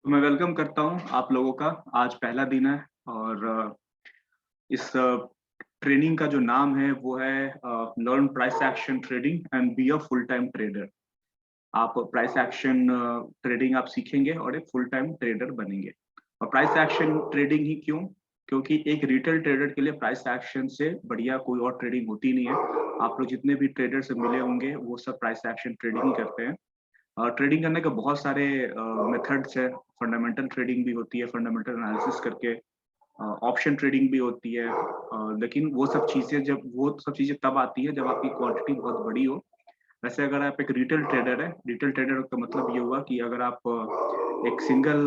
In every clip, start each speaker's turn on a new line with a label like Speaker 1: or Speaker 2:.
Speaker 1: तो मैं वेलकम करता हूँ आप लोगों का। आज पहला दिन है और इस ट्रेनिंग का जो नाम है वो है learn price action trading and be a full time trader. आप प्राइस एक्शन ट्रेडिंग आप सीखेंगे और एक फुल टाइम ट्रेडर बनेंगे। और प्राइस एक्शन ट्रेडिंग ही क्यों? क्योंकि एक रिटेल ट्रेडर के लिए प्राइस एक्शन से बढ़िया कोई और ट्रेडिंग होती नहीं है। आप लोग जितने भी ट्रेडर से मिले होंगे वो सब प्राइस एक्शन ट्रेडिंग ही करते हैं। ट्रेडिंग करने के बहुत सारे मेथड्स है। फंडामेंटल ट्रेडिंग भी होती है, फंडामेंटल एनालिसिस करके ऑप्शन ट्रेडिंग भी होती है। लेकिन वो सब चीजें तब आती है जब आपकी क्वांटिटी बहुत बड़ी हो। वैसे अगर आप एक रिटेल ट्रेडर है, रिटेल ट्रेडर का मतलब ये हुआ कि अगर आप एक सिंगल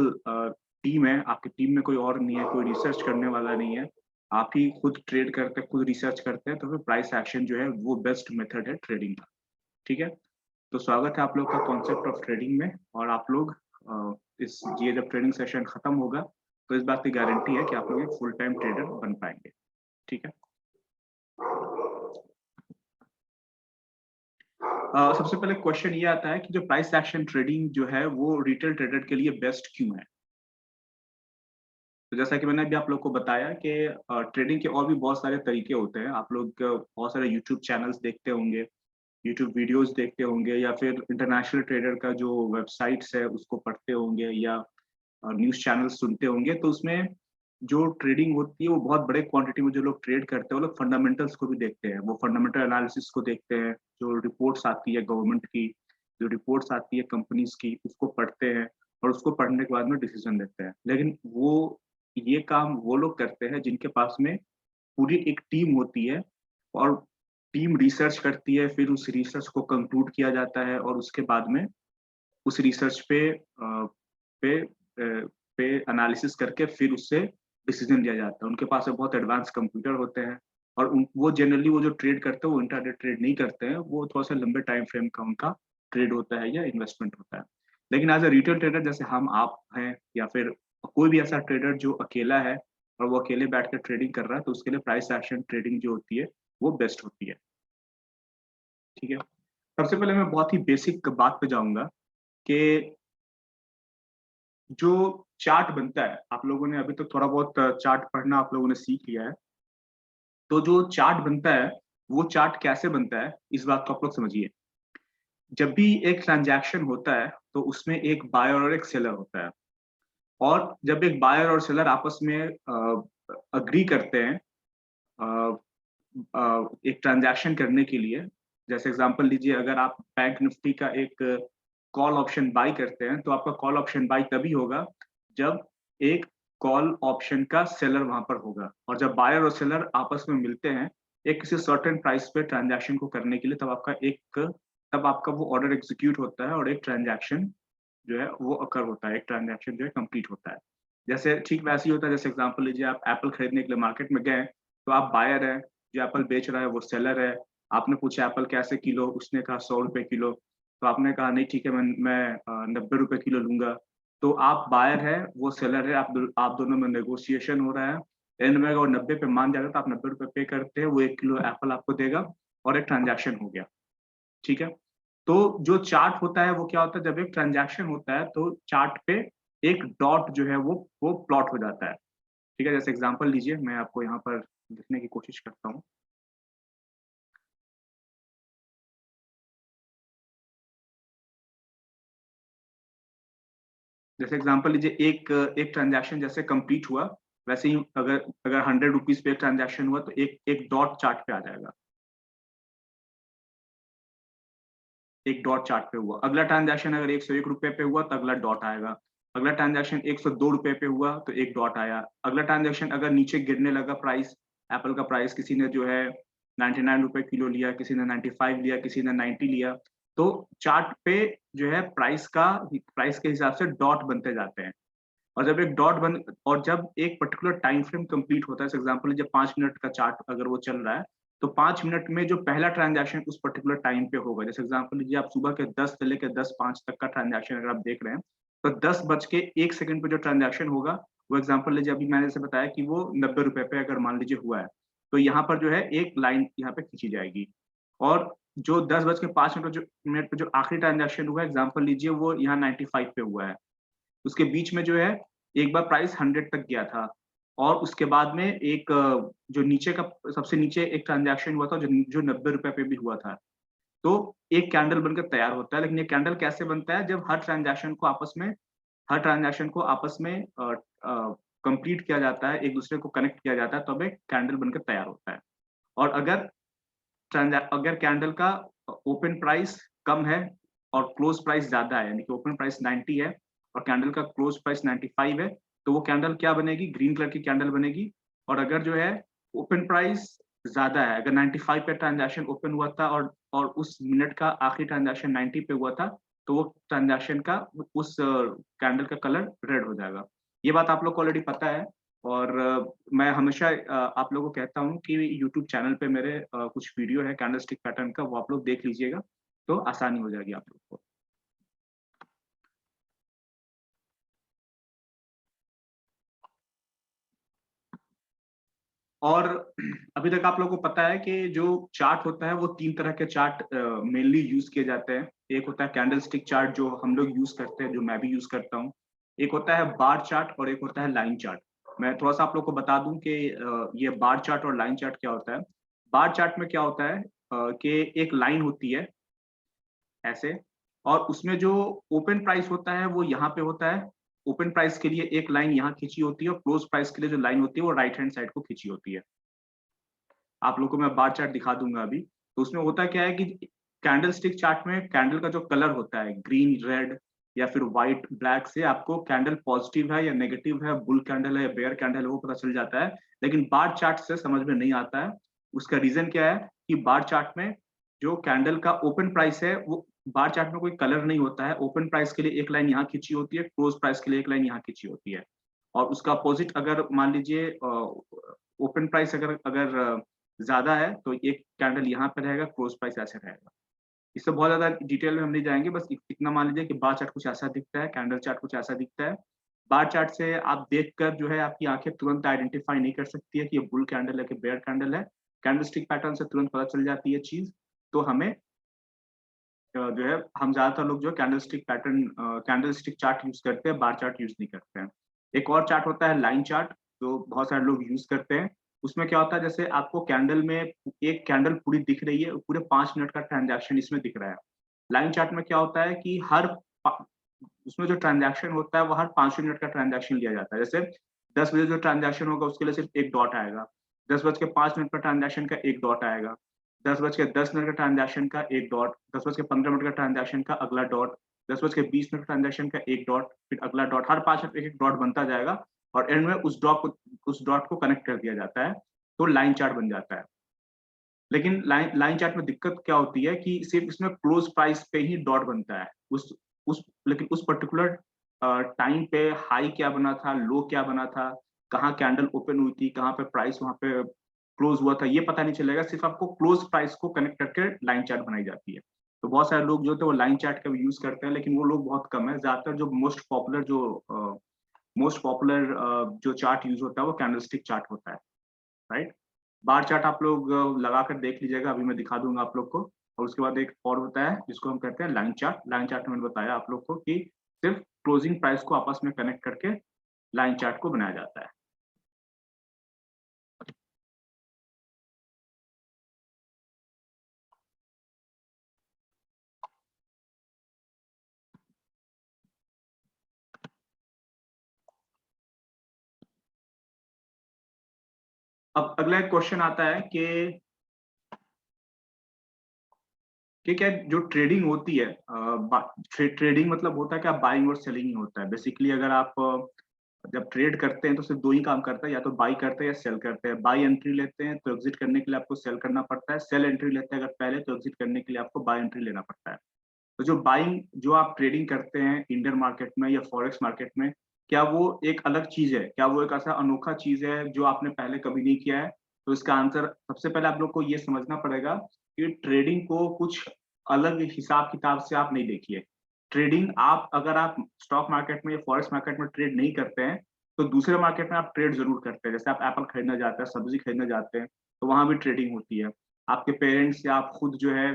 Speaker 1: टीम है, आपकी टीम में कोई और नहीं है, कोई रिसर्च करने वाला नहीं है, आप ही खुद ट्रेड करते हैं, खुद रिसर्च करते हैं, तो फिर प्राइस एक्शन जो है वो बेस्ट मेथड है ट्रेडिंग का। ठीक है। तो स्वागत है आप लोग का कॉन्सेप्ट ऑफ ट्रेडिंग में। और आप लोग इस ये जब ट्रेनिंग सेशन खत्म होगा तो इस बात की गारंटी है कि आप लोग एक फुल टाइम ट्रेडर बन पाएंगे। ठीक है। सबसे पहले क्वेश्चन ये आता है कि जो प्राइस एक्शन ट्रेडिंग जो है वो रिटेल ट्रेडर के लिए बेस्ट क्यों है? तो जैसा कि मैंने अभी आप लोग को बताया कि ट्रेडिंग के और भी बहुत सारे तरीके होते हैं। आप लोग बहुत सारे यूट्यूब चैनल्स देखते होंगे, यूट्यूब वीडियोस देखते होंगे, या फिर इंटरनेशनल ट्रेडर का जो वेबसाइट्स है उसको पढ़ते होंगे, या न्यूज़ चैनल सुनते होंगे। तो उसमें जो ट्रेडिंग होती है वो बहुत बड़े क्वांटिटी में जो लोग ट्रेड करते हैं वो लोग फंडामेंटल्स को भी देखते हैं, वो फंडामेंटल एनालिसिस को देखते हैं। जो रिपोर्ट्स आती है गवर्नमेंट की, जो रिपोर्ट्स आती है कंपनीज की, उसको पढ़ते हैं और उसको पढ़ने के बाद में डिसीजन लेते हैं। लेकिन वो ये काम वो लोग करते हैं जिनके पास में पूरी एक टीम होती है, और टीम रिसर्च करती है, फिर उस रिसर्च को कंक्लूड किया जाता है और उसके बाद में उस रिसर्च पे पे एनालिसिस करके फिर उससे डिसीजन लिया जाता है। उनके पास में बहुत एडवांस कंप्यूटर होते हैं, और वो जनरली वो जो ट्रेड करते हैं वो इंट्राडे ट्रेड नहीं करते हैं, वो थोड़ा सा लंबे टाइम फ्रेम का उनका ट्रेड होता है या इन्वेस्टमेंट होता है। लेकिन एज अ रिटेल ट्रेडर जैसे हम आप हैं, या फिर कोई भी ऐसा ट्रेडर जो अकेला है और वो अकेले बैठ कर ट्रेडिंग कर रहा है, तो उसके लिए प्राइस एक्शन ट्रेडिंग जो होती है वो बेस्ट होती है। ठीक है। सबसे पहले मैं बहुत ही बेसिक बात पे जाऊंगा कि जो चार्ट बनता है, आप लोगों ने अभी तो थोड़ा बहुत चार्ट पढ़ना आप लोगों ने सीख लिया है। तो जो चार्ट बनता है वो चार्ट कैसे बनता है इस बात को आप लोग समझिए। जब भी एक ट्रांजैक्शन होता है तो उसमें एक बायर और एक सेलर होता है। और जब एक बायर और सेलर आपस में अग्री करते हैं एक ट्रांजैक्शन करने के लिए, जैसे एग्जांपल लीजिए, अगर आप बैंक निफ्टी का एक कॉल ऑप्शन बाई करते हैं तो आपका कॉल ऑप्शन बाई तभी होगा जब एक कॉल ऑप्शन का सेलर वहां पर होगा। और जब बायर और सेलर आपस में मिलते हैं एक किसी सर्टेन प्राइस पे ट्रांजैक्शन को करने के लिए, तब आपका वो ऑर्डर एग्जीक्यूट होता है और एक ट्रांजैक्शन जो है वो अकर होता है, एक ट्रांजैक्शन जो है कंप्लीट होता है। जैसे ठीक वैसे ही होता है, जैसे एग्जांपल लीजिए, आप एप्पल खरीदने के लिए मार्केट में गए, तो आप बायर है, जो एप्पल बेच रहा है वो सेलर है। आपने पूछा एप्पल कैसे किलो, उसने कहा 100 रुपए किलो। तो आपने कहा नहीं ठीक है, मैं 90 रुपए किलो लूंगा। तो आप बायर है, वो सेलर है, आप दोनों में नेगोशिएशन हो रहा है। एंड में अगर 90 पे मान जाता है तो आप 90 रुपए पे करते हैं, वो 1 किलो एप्पल आपको देगा और एक ट्रांजैक्शन हो गया। ठीक है। तो जो चार्ट होता है वो क्या होता है, जब एक ट्रांजैक्शन होता है तो चार्ट पे एक डॉट जो है वो प्लॉट हो जाता है। ठीक है। जैसे एग्जांपल लीजिए, मैं आपको यहाँ पर लिखने की कोशिश करता हूँ। जैसे एग्जांपल लीजिए, एक एक ट्रांजैक्शन जैसे कंप्लीट हुआ, वैसे ही अगर अगर 100 रुपीज पे एक ट्रांजैक्शन हुआ तो एक डॉट चार्ट पे आ जाएगा। एक डॉट चार्ट पे हुआ। अगला ट्रांजैक्शन अगर 101 रुपए पे हुआ तो अगला डॉट आएगा। अगला ट्रांजैक्शन 102 रुपए पे हुआ तो एक डॉट आया। अगला ट्रांजैक्शन अगर नीचे गिरने लगा प्राइस, एप्पल का प्राइस, किसी ने जो है 99 रुपए किलो लिया, किसी ने 95 लिया, किसी ने 90 लिया, तो चार्ट पे जो है प्राइस के हिसाब से डॉट बनते जाते हैं। और जब एक डॉट बन और जब एक पर्टिकुलर टाइम फ्रेम कंप्लीट होता है, एग्जांपल जब 5 मिनट का चार्ट अगर वो चल रहा है, तो 5 मिनट में जो पहला ट्रांजैक्शन उस पर्टिकुलर टाइम पे होगा, जैसे एग्जांपल लीजिए, आप सुबह के 10 से लेकर 10:05 तक का ट्रांजैक्शन अगर आप देख रहे हैं, तो 10:01 पे जो ट्रांजैक्शन होगा, वो एग्जांपल लीजिए, अभी मैंने जैसे बताया कि वो 90 रुपए पे अगर मान लीजिए हुआ है, तो यहाँ पर जो है एक लाइन यहाँ पे खींची जाएगी। और जो 10:05 मिनट पे जो आखिरी ट्रांजैक्शन हुआ है, एग्जांपल लीजिए वो यहाँ 95 पे हुआ है, उसके बीच में जो है एक बार प्राइस 100 तक गया था और उसके बाद में एक जो नीचे का सबसे नीचे एक ट्रांजैक्शन हुआ था जो 90 रुपए पे भी हुआ था। तो एक कैंडल बनकर तैयार होता है, लेकिन ये कैंडल कैसे बनता है जब हर ट्रांजैक्शन को आपस में कंप्लीट किया जाता है, एक दूसरे को कनेक्ट किया जाता है, तब एक कैंडल बनकर तैयार होता है। और अगर कैंडल का ओपन प्राइस कम है और क्लोज प्राइस ज्यादा है, यानी कि ओपन प्राइस 90 है और कैंडल का क्लोज प्राइस 95 है, तो वो कैंडल क्या बनेगी? ग्रीन कलर की कैंडल बनेगी। और अगर जो है ओपन प्राइस ज्यादा है, अगर 95 पे ट्रांजैक्शन ओपन हुआ था और उस मिनट का आखिरी ट्रांजैक्शन 90 पे हुआ था, तो वो ट्रांजैक्शन का उस कैंडल का कलर रेड हो जाएगा। ये बात आप लोग को ऑलरेडी पता है। और मैं हमेशा आप लोगों को कहता हूँ कि यूट्यूब चैनल पे मेरे कुछ वीडियो है कैंडलस्टिक पैटर्न का, वो आप लोग देख लीजिएगा, तो आसानी हो जाएगी आप लोग को। और अभी तक आप लोगों को पता है कि जो चार्ट होता है वो 3 तरह के चार्ट मेनली यूज किए जाते हैं। एक होता है कैंडलस्टिक चार्ट जो हम लोग यूज करते हैं, जो मैं भी यूज करता हूँ। एक होता है बार चार्ट और एक होता है लाइन चार्ट। मैं थोड़ा सा आप लोग को बता दूं कि ये बार चार्ट और लाइन चार्ट क्या होता है। बार चार्ट में क्या होता है कि एक लाइन होती है ऐसे, और उसमें जो ओपन प्राइस होता है वो यहाँ पे होता है। ओपन प्राइस के लिए एक लाइन यहाँ खींची होती है और क्लोज प्राइस के लिए जो लाइन होती है वो राइट हैंड साइड को खींची होती है। आप लोग को मैं बार चार्ट दिखा दूंगा अभी। तो उसमें होता क्या है कि कैंडल स्टिक चार्ट में कैंडल का जो कलर होता है ग्रीन, रेड या फिर व्हाइट, ब्लैक से आपको कैंडल पॉजिटिव है या नेगेटिव है, बुल कैंडल है या बेयर कैंडल है, वो पता चल जाता है। लेकिन बार चार्ट से समझ में नहीं आता है। उसका रीजन क्या है कि बार चार्ट में जो कैंडल का ओपन प्राइस है वो बार चार्ट में कोई कलर नहीं होता है। ओपन प्राइस के लिए एक लाइन यहाँ खींची होती है, क्लोज प्राइस के लिए एक लाइन यहाँ खींची होती है। और उसका अपोजिट अगर मान लीजिए ओपन प्राइस अगर अगर ज्यादा है तो एक कैंडल यहाँ पे रहेगा, क्लोज प्राइस ऐसे रहेगा। इससे बहुत ज्यादा डिटेल में हम नहीं जाएंगे, बस इतना मान लीजिए कि बार चार्ट कुछ ऐसा दिखता है, कैंडल चार्ट कुछ ऐसा दिखता है। बार चार्ट से आप देखकर जो है आपकी आंखें तुरंत आइडेंटिफाई नहीं कर सकती है कि ये बुल कैंडल है कि बेयर कैंडल है। कैंडल स्टिक पैटर्न से तुरंत पता चल जाती है चीज। तो हमें जो है हम ज्यादातर लोग जो है कैंडल स्टिक चार्ट यूज करते हैं, बार चार्ट यूज नहीं करते हैं। एक और चार्ट होता है लाइन चार्ट, जो बहुत सारे लोग यूज करते हैं। उसमें क्या होता है, जैसे आपको कैंडल में एक कैंडल पूरी दिख रही है, पूरे 5 मिनट का ट्रांजैक्शन इसमें दिख रहा है। लाइन चार्ट में क्या होता है कि उसमें जो ट्रांजैक्शन होता है वो हर 5 मिनट का ट्रांजैक्शन लिया जाता है। जैसे 10 बजे जो ट्रांजैक्शन होगा उसके लिए सिर्फ एक डॉट आएगा। 10 बज के 5 मिनट का ट्रांजैक्शन का एक डॉट आएगा। 10 बज के 10 मिनट का ट्रांजैक्शन का एक डॉट, 10 बज के 15 मिनट का ट्रांजैक्शन का अगला डॉट, 10 बज के 20 मिनट ट्रांजैक्शन का एक डॉट, फिर अगला डॉट, हर 5 मिनट एक एक डॉट बनता जाएगा। और एंड में उस डॉट को कनेक्ट कर दिया जाता है, तो लाइन चार्ट बन जाता है। लेकिन लाइन लाइन चार्ट में दिक्कत क्या होती है कि सिर्फ इसमें क्लोज प्राइस पे ही डॉट बनता है। उस लेकिन उस पर्टिकुलर टाइम पे हाई क्या बना था, लो क्या बना था, कहाँ कैंडल ओपन हुई थी, कहाँ पे प्राइस वहां पे क्लोज हुआ था, ये पता नहीं चलेगा। सिर्फ आपको क्लोज प्राइस को कनेक्ट करके लाइन चार्ट बनाई जाती है। तो बहुत सारे लोग जो थे वो लाइन चार्ट का यूज करते हैं, लेकिन वो लोग बहुत कम है। ज्यादातर जो मोस्ट पॉपुलर जो चार्ट यूज होता है वो कैंडलस्टिक चार्ट होता है, राइट। बार चार्ट आप लोग लगा कर देख लीजिएगा, अभी मैं दिखा दूंगा आप लोग को। और उसके बाद एक और होता है जिसको हम कहते हैं लाइन चार्ट। लाइन चार्ट में मैंने बताया आप लोग को कि सिर्फ क्लोजिंग प्राइस को आपस में कनेक्ट करके लाइन चार्ट को बनाया जाता है। अब अगला एक क्वेश्चन आता है कि क्या जो ट्रेडिंग होती है, ट्रेडिंग मतलब होता है क्या, बाइंग और सेलिंग ही होता है बेसिकली। अगर आप जब ट्रेड करते हैं तो सिर्फ दो ही काम करता है, या तो बाई करते हैं या सेल करते हैं। बाई एंट्री लेते हैं तो एग्जिट करने के लिए आपको सेल करना पड़ता है, सेल एंट्री लेते हैं अगर पहले तो एग्जिट करने के लिए आपको बाई एंट्री लेना पड़ता है। तो जो बाइंग जो आप ट्रेडिंग करते हैं इंडियन मार्केट में या फॉरेक्स मार्केट में, क्या वो एक अलग चीज है? क्या वो एक ऐसा अनोखा चीज है जो आपने पहले कभी नहीं किया है? तो इसका आंसर सबसे पहले आप लोग को ये समझना पड़ेगा कि ट्रेडिंग को कुछ अलग हिसाब किताब से आप नहीं देखिए। ट्रेडिंग आप अगर आप स्टॉक मार्केट में या फॉरेक्स मार्केट में ट्रेड नहीं करते हैं तो दूसरे मार्केट में आप ट्रेड जरूर करते हैं। जैसे आप एप्पल खरीदना जाते हैं, सब्जी खरीदना जाते हैं, तो वहां भी ट्रेडिंग होती है। आपके पेरेंट्स या आप खुद जो है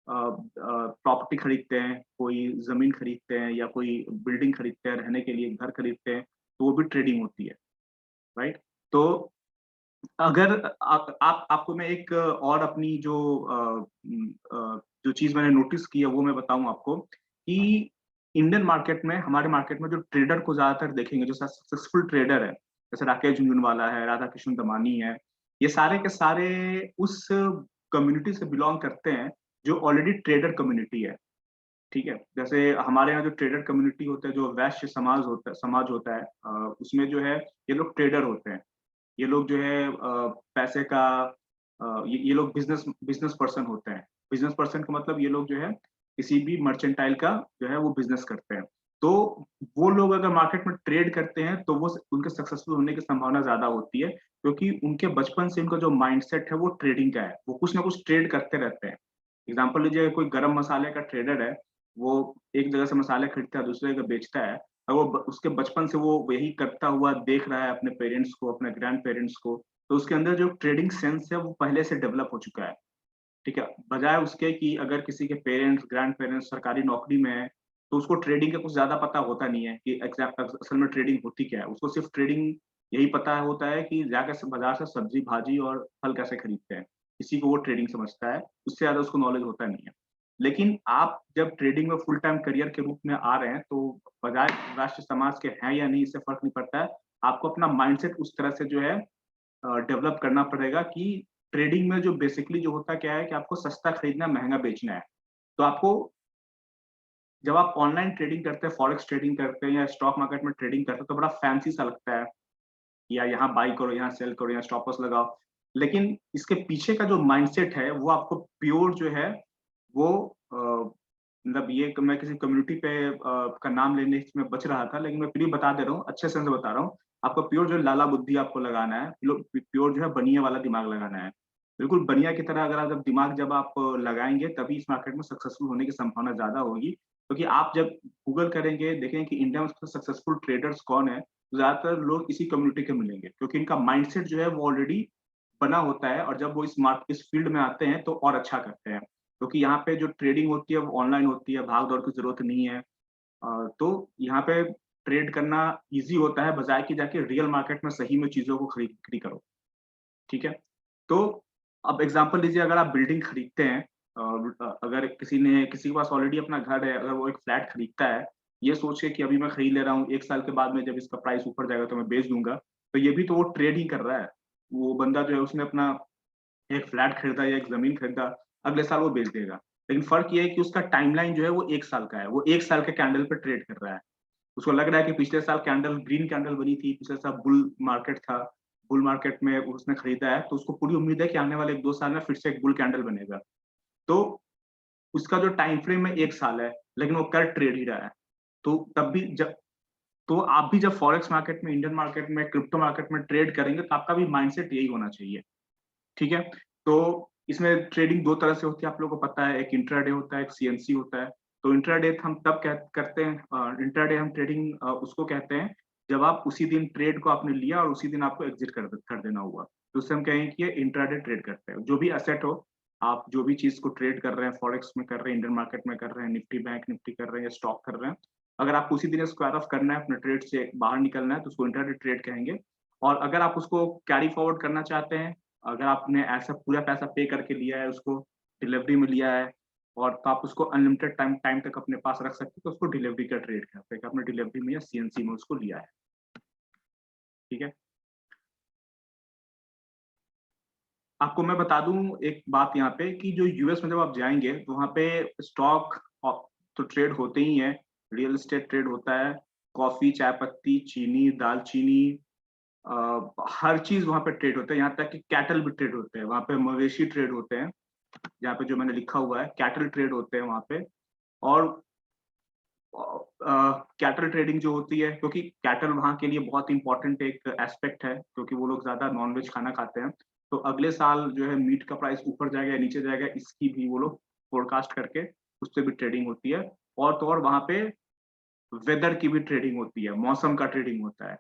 Speaker 1: प्रॉपर्टी खरीदते हैं, कोई ज़मीन खरीदते हैं या कोई बिल्डिंग खरीदते हैं, रहने के लिए घर खरीदते हैं, तो वो भी ट्रेडिंग होती है, राइट? तो अगर आप आपको मैं एक और अपनी जो चीज़ मैंने नोटिस की है वो मैं बताऊँ आपको कि इंडियन मार्केट में हमारे मार्केट में जो ट्रेडर को ज़्यादातर देखेंगे, जो सक्सेसफुल ट्रेडर है, जैसे राकेश झुनझुनवाला है, राधा कृष्ण दमानी है, ये सारे के सारे उस कम्युनिटी से बिलॉन्ग करते हैं जो ऑलरेडी ट्रेडर कम्युनिटी है, ठीक है? जैसे हमारे यहाँ जो ट्रेडर कम्युनिटी होता है, जो वैश्य समाज होता है उसमें जो है ये लोग ट्रेडर होते हैं। ये लोग जो है पैसे का ये लोग बिज़नेस पर्सन होते हैं। बिज़नेस पर्सन का मतलब ये लोग जो है किसी भी मर्चेंटाइल का जो है वो बिज़नेस करते हैं। तो वो लोग अगर मार्केट में ट्रेड करते हैं तो वो उनके सक्सेसफुल होने की संभावना ज़्यादा होती है क्योंकि उनके बचपन से उनका जो माइंडसेट है वो ट्रेडिंग का है। वो कुछ ना कुछ ट्रेड करते रहते हैं। एग्ज़ाम्पल लीजिए कोई गरम मसाले का ट्रेडर है, वो एक जगह से मसाले खरीदता है, दूसरी जगह बेचता है। और वो उसके बचपन से वो यही करता हुआ देख रहा है अपने पेरेंट्स को, अपने ग्रैंड पेरेंट्स को, तो उसके अंदर जो ट्रेडिंग सेंस है वो पहले से डेवलप हो चुका है, ठीक है? बजाय उसके कि अगर किसी के पेरेंट्स, ग्रैंड पेरेंट्स सरकारी नौकरी में है, तो उसको ट्रेडिंग का कुछ ज़्यादा पता होता नहीं है कि असल में ट्रेडिंग होती क्या है? उसको सिर्फ ट्रेडिंग यही पता होता है कि जाकर बाज़ार से सब्ज़ी, भाजी और फल कैसे खरीदते हैं। इसी को वो ट्रेडिंग समझता है, उससे ज़्यादा उसको नॉलेज होता नहीं है। लेकिन आप जब ट्रेडिंग में फुल टाइम करियर के रूप में आ रहे हैं, तो बजाय राष्ट्र समाज के हैं या नहीं इससे फ़र्क नहीं पड़ता है। आपको अपना माइंडसेट उस तरह से जो है डेवलप करना पड़ेगा कि ट्रेडिंग में जो बेसिकली जो होता क्या है कि आपको सस्ता खरीदना है, महँगा बेचना है। तो आपको जब आप ऑनलाइन ट्रेडिंग करते हैं, फॉरेक्स ट्रेडिंग करते हैं या स्टॉक मार्केट में ट्रेडिंग करते हैं, तो बड़ा फैंसी सा लगता है। या यहाँ बाय करो, यहाँ सेल करो, यहाँ स्टॉप लॉस लगाओ। लेकिन इसके पीछे का जो माइंडसेट है, वो आपको प्योर जो है, वो मतलब ये मैं किसी कम्युनिटी पे का नाम लेने में बच रहा था, लेकिन मैं फिर भी बता दे रहा हूँ, अच्छे सेंस से बता रहा हूँ। आपको प्योर जो है लाला बुद्धि आपको लगाना है, प्योर जो है बनिया वाला दिमाग लगाना है। बिल्कुल बनिया की तरह अगर आप जब आप लगाएँगे, तभी इस मार्केट में सक्सेसफुल होने की संभावना ज़्यादा होगी। क्योंकि आप जब गूगल करेंगे, देखेंगे कि इंडिया में सबसे सक्सेसफुल ट्रेडर्स कौन है, ज़्यादातर लोग इसी कम्युनिटी के मिलेंगे क्योंकि इनका माइंडसेट जो है वो ऑलरेडी बना होता है और जब वो इस फील्ड में आते हैं तो और अच्छा करते हैं। क्योंकि यहाँ पे जो ट्रेडिंग होती है वो ऑनलाइन होती है, भाग-दौड़ की ज़रूरत नहीं है। तो यहाँ पे ट्रेड करना ईज़ी होता है बजाए कि जाके रियल मार्केट में सही में चीज़ों को खरीद-बिक्री करो, ठीक है? तो अब एग्ज़ाम्पल लीजिए अगर आप बिल्डिंग खरीदते हैं अगर किसी के पास ऑलरेडी अपना घर है, अगर वो एक फ्लैट खरीदता है, ये सोच के कि अभी मैं खरीद ले रहा हूँ, 1 साल के बाद में जब इसका प्राइस ऊपर जाएगा तो मैं बेच दूँगा, तो ये भी तो वो ट्रेड ही कर रहा है। वो बंदा जो है उसने अपना एक फ्लैट खरीदा या एक ज़मीन खरीदा, अगले साल वो बेच देगा। लेकिन फ़र्क ये है कि उसका टाइमलाइन जो है वो 1 साल का है, वो 1 साल के कैंडल पे ट्रेड कर रहा है। उसको लग रहा है कि पिछले साल ग्रीन कैंडल बनी थी, पिछले साल बुल मार्केट था, बुल मार्केट में उसने खरीदा है, तो उसको पूरी उम्मीद है कि आने वाले 1-2 साल में फिर से एक बुल कैंडल बनेगा। तो उसका जो टाइम फ्रेम है 1 साल है, लेकिन वो कर ट्रेड ही रहा है। तो तब भी जब तो आप भी जब फॉरेक्स मार्केट में, इंडियन मार्केट में, क्रिप्टो मार्केट में ट्रेड करेंगे, तो आपका भी माइंडसेट यही होना चाहिए, ठीक है? तो इसमें ट्रेडिंग 2 तरह से होती है, आप लोगों को पता है, एक इंट्राडे होता है, एक सीएनसी होता है। तो इंट्राडे हम तब करते हैं इंट्राडे हम ट्रेडिंग उसको कहते हैं, जब आप उसी दिन ट्रेड को आपने लिया और उसी दिन आपको एग्ज़िट कर देना हुआ। तो उससे हम कहेंगे कि ये इंट्राडे ट्रेड करते हैं। जो भी एसेट हो, आप जो भी चीज़ को ट्रेड कर रहे हैं, फॉरेक्स में कर रहे हैं, इंडियन मार्केट में कर रहे हैं, निफ्टी बैंक निफ्टी कर रहे हैं या स्टॉक कर रहे हैं, अगर आपको उसी दिन स्क्वायर ऑफ करना है, अपने ट्रेड से बाहर निकलना है, तो उसको इंट्राडे ट्रेड कहेंगे। और अगर आप उसको कैरी फॉरवर्ड करना चाहते हैं, अगर आपने ऐसा पूरा पैसा पे करके लिया है, उसको डिलीवरी में लिया है और तो आप उसको अनलिमिटेड टाइम टाइम तक अपने पास रख सकते हैं, तो उसको डिलीवरी का ट्रेड कहते हैं कि आपने डिलीवरी में या सीएनसी में उसको लिया है, ठीक है? आपको मैं बता दूँ एक बात यहाँ पे कि जो यूएस में जब आप जाएँगे, तो वहाँ पे स्टॉक तो ट्रेड होते ही हैं, रियल एस्टेट ट्रेड होता है, कॉफ़ी, चाय पत्ती, चीनी, दालचीनी हर चीज़ वहाँ पे ट्रेड होता है, यहाँ तक कि कैटल भी ट्रेड होते हैं, वहाँ पे मवेशी ट्रेड होते हैं। यहाँ पे जो मैंने लिखा हुआ है, कैटल ट्रेड होते हैं वहाँ पे और कैटल ट्रेडिंग जो होती है क्योंकि कैटल वहाँ के लिए बहुत इम्पोर्टेंट एक एस्पेक्ट है क्योंकि वो लोग ज़्यादा नॉन-वेज खाना खाते हैं। तो अगले साल जो है मीट का प्राइस ऊपर जाएगा या नीचे जाएगा इसकी भी वो लोग फ़ोरकास्ट करके उसपे भी ट्रेडिंग होती है। और तो और वहाँ पे वेदर की भी ट्रेडिंग होती है, मौसम का ट्रेडिंग होता है।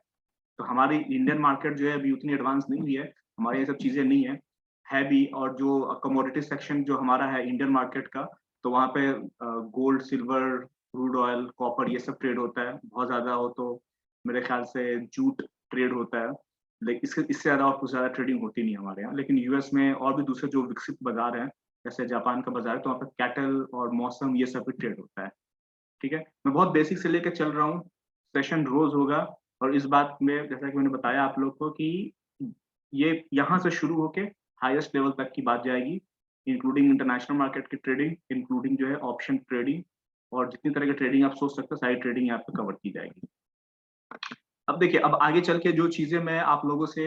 Speaker 1: तो हमारी इंडियन मार्केट जो है अभी उतनी एडवांस नहीं हुई है, हमारे ये सब चीज़ें नहीं है। है भी और जो कमोडिटी सेक्शन जो हमारा है इंडियन मार्केट का, तो वहाँ पे gold, silver, crude oil, copper ये सब ट्रेड होता है। बहुत ज़्यादा हो तो मेरे ख्याल से जूट ट्रेड होता है। लेकिन इससे ज़्यादा और कुछ ज़्यादा ट्रेडिंग होती नहीं है हमारे यहाँ। लेकिन यूएस में और भी दूसरे जो विकसित बाज़ार हैं, जैसे जापान का बाज़ार है, तो वहाँ पे कैटल और मौसम ये सब भी ट्रेड होता है। ठीक है? मैं बहुत बेसिक से लेके चल रहा हूँ, सेशन रोज़ होगा और इस बात में जैसा कि मैंने बताया आप लोग को कि ये यहाँ से शुरू होके हाईएस्ट लेवल तक की बात जाएगी, इंक्लूडिंग इंटरनेशनल मार्केट की ट्रेडिंग, इंक्लूडिंग जो है ऑप्शन ट्रेडिंग और जितनी तरह की ट्रेडिंग आप सोच सकते हो, सारी ट्रेडिंग यहाँ पे कवर की जाएगी। अब देखिए, अब आगे चल के जो चीज़ें मैं आप लोगों से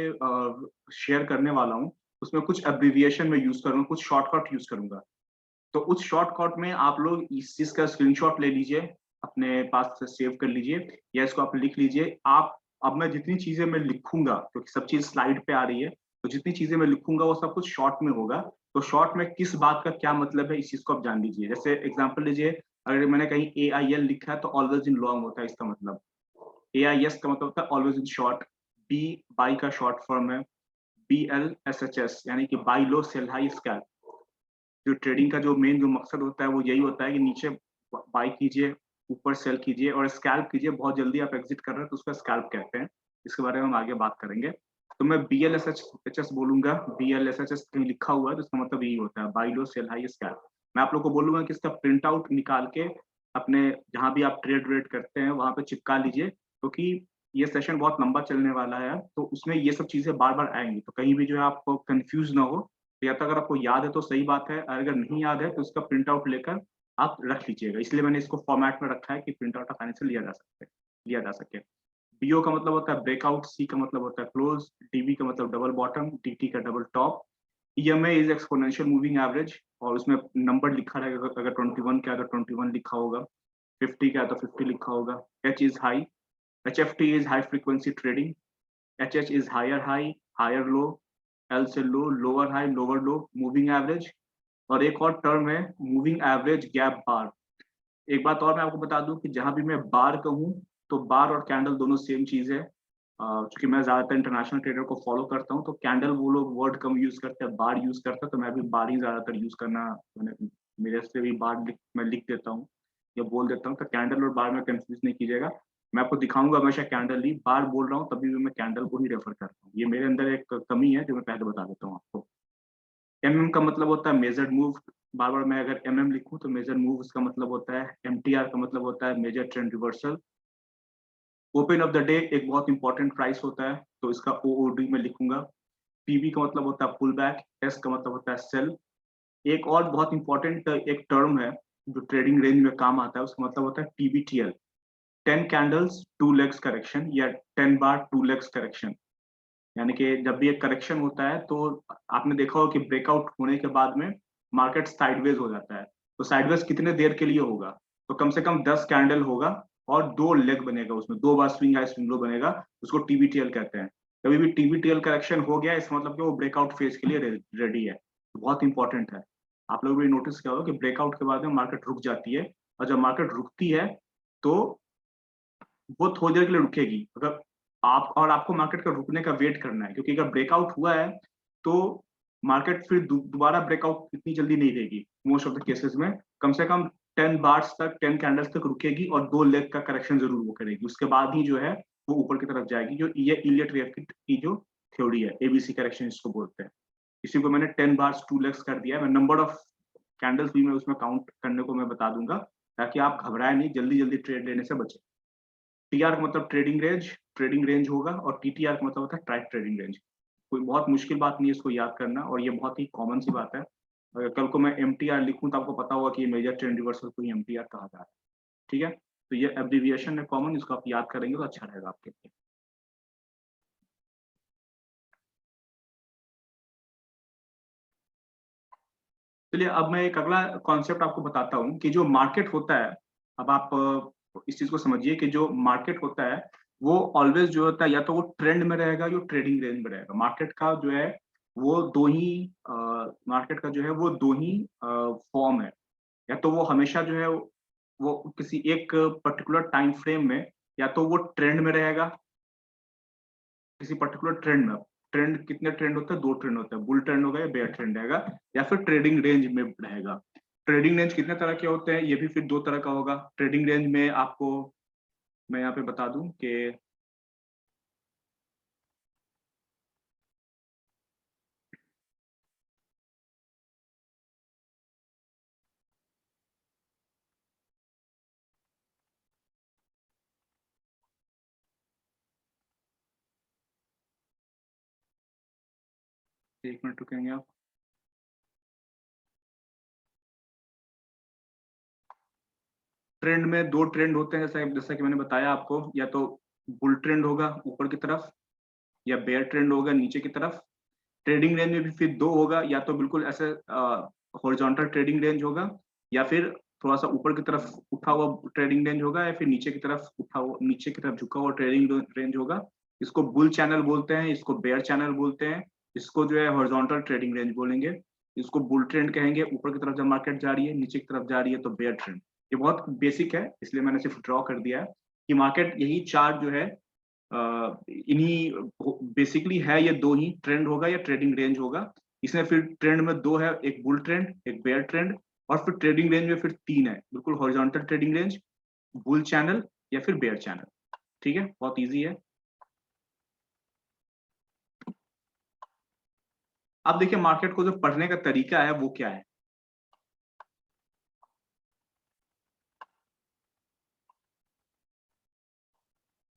Speaker 1: शेयर करने वाला हूँ, उसमें कुछ एब्रिविएशन मैं यूज़ करूँगा, कुछ शॉर्टकट यूज़ करूँगा। तो उस शॉर्टकट में आप लोग इस चीज़ का स्क्रीनशॉट ले लीजिए, अपने पास से सेव कर लीजिए या इसको आप लिख लीजिए। आप अब मैं जितनी चीज़ें मैं लिखूँगा, क्योंकि सब चीज़ स्लाइड पे आ रही है, तो जितनी चीज़ें मैं लिखूँगा वो सब कुछ शॉर्ट में होगा। तो शॉर्ट में किस बात का क्या मतलब है, इस चीज़ को आप जान लीजिए। जैसे एग्ज़ाम्पल लीजिए, अगर मैंने कहीं एआईएल लिखा है तो ऑलवेज़ इन लॉन्ग होता है इसका मतलब। एआईएस का मतलब होता है always in short. B buy का शॉर्ट फॉर्म है। बीएलएसएचएस यानी कि buy low, sell high, scalp. जो ट्रेडिंग का जो मेन जो मकसद होता है वो यही होता है कि नीचे बाय कीजिए, ऊपर सेल कीजिए और स्कैल्प कीजिए। बहुत जल्दी आप एग्जिट कर रहे हैं तो उसको स्कैल्प कहते हैं। इसके बारे में हम आगे बात करेंगे। तो मैं बीएलएसएचएस बोलूंगा। बीएलएसएचएस कहीं लिखा हुआ है तो इसका मतलब यही होता है, bye low, sell high, scalp. मैं आप लोग को बोलूंगा कि इसका प्रिंट आउट निकाल के अपने जहां भी आप ट्रेड व्रेड करते हैं वहां पे चिपका लीजिए, क्योंकि ये सेशन बहुत लंबा चलने वाला है तो उसमें ये सब चीजें बार बार आएंगी, तो कहीं भी जो है आपको कंफ्यूज ना हो। या तो अगर आपको याद है तो सही बात है, अगर नहीं याद है तो उसका प्रिंट आउट लेकर आप रख लीजिएगा। इसलिए मैंने इसको फॉर्मेट में रखा है कि प्रिंट आउट आसानी से लिया जा सके। बीओ का मतलब होता है ब्रेकआउट, सी का मतलब होता है क्लोज, डीबी का मतलब डबल बॉटम, डीटी का double top. EMA is exponential moving average और उसमें नंबर लिखा रहेगा, अगर 21 का है तो 21 लिखा होगा, 50 का है तो 50 लिखा होगा। H is high, HFT is high frequency trading, HH is higher high, higher low, L से low, lower high, lower low, moving average. और एक और टर्म है मूविंग एवरेज गैप बार। एक बात और मैं आपको बता दूं कि जहां भी मैं बार कहूं तो बार और कैंडल दोनों सेम चीज है। क्योंकि मैं ज्यादातर इंटरनेशनल ट्रेडर को फॉलो करता हूं तो कैंडल वो लोग वर्ड कम यूज करते हैं, बार यूज करते हैं, तो मैं भी बार ही ज्यादातर यूज करना, मैंने मेरे से भी मैं लिख देता हूँ या बोल देता हूँ। तो कैंडल और बार में कंफ्यूज नहीं कीजिएगा। मैं आपको दिखाऊंगा हमेशा कैंडल ही, बार बोल रहा हूँ तभी भी मैं कैंडल को ही रेफर करता हूँ। ये मेरे अंदर एक कमी है जो मैं पहले बता देता हूँ आपको। एमएम का मतलब होता है मेजर्ड मूव। बार बार मैं अगर एमएम लिखूं तो मेजर मूव उसका मतलब होता है। एमटीआर का मतलब होता है major trend reversal. Open of the day एक बहुत इंपॉर्टेंट प्राइस होता है तो इसका ओओडी में लिखूंगा। पीबी का मतलब होता है पुल बैक, एस का मतलब होता है सेल। एक और बहुत इंपॉर्टेंट एक टर्म है जो ट्रेडिंग रेंज में काम आता है, उसका मतलब होता है टीबीटीएल, 10 कैंडल्स 2 लेग्स करेक्शन या 10 बार 2 लेग्स करेक्शन। यानी कि जब भी एक करेक्शन होता है तो आपने देखा हो कि ब्रेकआउट होने के बाद में मार्केट साइडवेज हो जाता है। तो साइडवेज कितने देर के लिए होगा, तो कम से कम 10 कैंडल होगा और 2 लेग बनेगा, उसमें 2 बार स्विंग हाई स्विंग लो बनेगा, उसको टीबीटीएल कहते हैं। कभी भी टीबीटीएल करेक्शन हो गया इसका मतलब कि वो ब्रेकआउट फेज के लिए रेडी है। तो बहुत इंपॉर्टेंट है। आप लोग भी नोटिस किया होगा कि ब्रेकआउट के बाद में मार्केट रुक जाती है और जब मार्केट रुकती है तो वो थोड़ी देर के लिए रुकेगी। अगर आपको मार्केट का रुकने का वेट करना है, क्योंकि अगर ब्रेकआउट हुआ है तो मार्केट फिर दोबारा ब्रेकआउट इतनी जल्दी नहीं देगी। मोस्ट ऑफ द केसेस में कम से कम 10 बार्स तक, 10 कैंडल्स तक रुकेगी और 2 लेग का करेक्शन जरूर वो करेगी। उसके बाद ही जो है वो ऊपर की तरफ जाएगी। जो ये इलियट वेव की जो थ्योरी है, एबीसी करेक्शन इसको बोलते हैं। इसी को मैंने 10 बार्स 2 लेग्स कर दिया है। मैं नंबर ऑफ कैंडल्स भी मैं उसमें काउंट करने को मैं बता दूंगा, ताकि आप घबराए नहीं, जल्दी जल्दी ट्रेड लेने से बचे। टीआर का मतलब ट्रेडिंग रेंज होगा और टीटीआर का मतलब होता है ट्राइक ट्रेडिंग रेंज। कोई बहुत मुश्किल बात नहीं है इसको याद करना और ये बहुत ही कॉमन सी बात है। अगर कल को मैं एमटीआर लिखूं तो आपको पता होगा कि ये मेजर ट्रेंड रिवर्सल को ही एमटीआर कहा जा रहा है। ठीक है, तो ये एब्रिविएशन है कॉमन, इसको आप याद करेंगे तो अच्छा रहेगा आपके लिए। चलिए, अब मैं एक अगला कॉन्सेप्ट आपको बताता हूँ कि जो मार्केट होता है। अब आप इस चीज को समझिए कि जो मार्केट होता है वो ऑलवेज जो होता है या तो वो ट्रेंड में रहेगा या ट्रेडिंग रेंज में रहेगा। मार्केट का जो है वो दो ही मार्केट का जो है वो दो ही फॉर्म है। या तो वो हमेशा जो है वो किसी एक पर्टिकुलर टाइम फ्रेम में या तो वो ट्रेंड में रहेगा, किसी पर्टिकुलर ट्रेंड में। ट्रेंड कितने ट्रेंड होते हैं, 2 ट्रेंड होते हैं, बुल ट्रेंड होगा या बेयर ट्रेंड रहेगा, या फिर ट्रेडिंग रेंज में रहेगा। ट्रेडिंग रेंज कितने तरह के होते हैं, ये भी फिर 2 तरह का होगा। ट्रेडिंग रेंज में आपको मैं यहाँ पे बता दूं कि एक मिनट रुकेंगे आप। ट्रेंड में 2 ट्रेंड होते हैं, जैसा जैसा कि मैंने बताया आपको, या तो बुल ट्रेंड होगा ऊपर की तरफ, या बेयर ट्रेंड होगा नीचे की तरफ। ट्रेडिंग रेंज में भी फिर 2 होगा, या तो बिल्कुल ऐसे हॉरिजॉन्टल ट्रेडिंग रेंज होगा, या फिर थोड़ा सा ऊपर की तरफ उठा हुआ ट्रेडिंग रेंज होगा, या फिर नीचे की तरफ उठा हुआ, नीचे की तरफ झुका हुआ ट्रेडिंग रेंज होगा। इसको बुल चैनल बोलते हैं, इसको बेयर चैनल बोलते हैं, इसको जो है हॉरिजॉन्टल ट्रेडिंग रेंज बोलेंगे। इसको बुल ट्रेंड कहेंगे, ऊपर की तरफ जब मार्केट जा रही है, नीचे की तरफ जा रही है तो बेयर ट्रेंड। ये बहुत बेसिक है, इसलिए मैंने सिर्फ ड्रॉ कर दिया है कि मार्केट यही 4 जो है इन्हीं बेसिकली है, ये 2 ही ट्रेंड होगा या ट्रेडिंग रेंज होगा। इसमें फिर ट्रेंड में 2 है, एक बुल ट्रेंड, एक बेयर ट्रेंड, और फिर ट्रेडिंग रेंज में फिर 3 है, बिल्कुल horizontal trading range, bull channel, या फिर बेयर चैनल। ठीक है, बहुत इजी है। अब देखिए मार्केट को जो पढ़ने का तरीका है वो क्या है।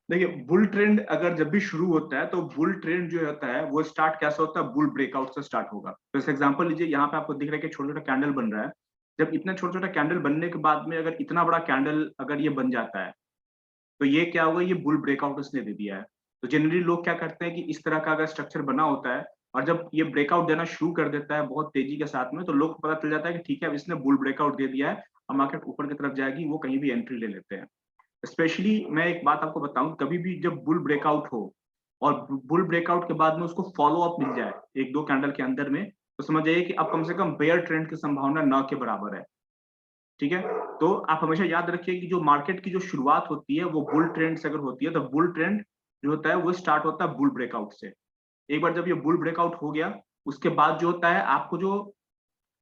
Speaker 1: देखिए बुल ट्रेंड अगर जब भी शुरू होता है तो बुल ट्रेंड जो होता है वो स्टार्ट कैसे होता है, बुल ब्रेकआउट से स्टार्ट होगा। तो जैसे एग्जांपल लीजिए, यहाँ पे आपको दिख रहा है कि छोटा छोटा कैंडल बन रहा है। जब इतना छोटा छोटा कैंडल बनने के बाद में अगर इतना बड़ा कैंडल अगर ये बन जाता है, तो ये क्या होगा, ये बुल ब्रेकआउट उसने दे दिया है। तो जनरली लोग क्या करते हैं कि इस तरह का अगर स्ट्रक्चर बना होता है और जब ये ब्रेकआउट देना शुरू कर देता है बहुत तेजी के साथ में, तो लोग को पता चल जाता है कि ठीक है अब इसने बुल ब्रेकआउट दे दिया है, अब मार्केट ऊपर की तरफ जाएगी, वो कहीं भी एंट्री ले लेते हैं। स्पेशली मैं एक बात आपको बताऊं, कभी भी जब बुल ब्रेकआउट हो और बुल ब्रेकआउट के बाद में उसको फॉलो अप मिल जाए एक दो कैंडल के अंदर में, तो समझ जाइए कि अब कम से कम बेयर ट्रेंड की संभावना न के बराबर है। ठीक है, तो आप हमेशा याद रखिए कि जो मार्केट की जो शुरुआत होती है वो बुल ट्रेंड से अगर होती है, तो बुल ट्रेंड जो होता है वो स्टार्ट होता है बुल ब्रेकआउट से। एक बार जब ये बुल ब्रेकआउट हो गया, उसके बाद जो होता है आपको जो,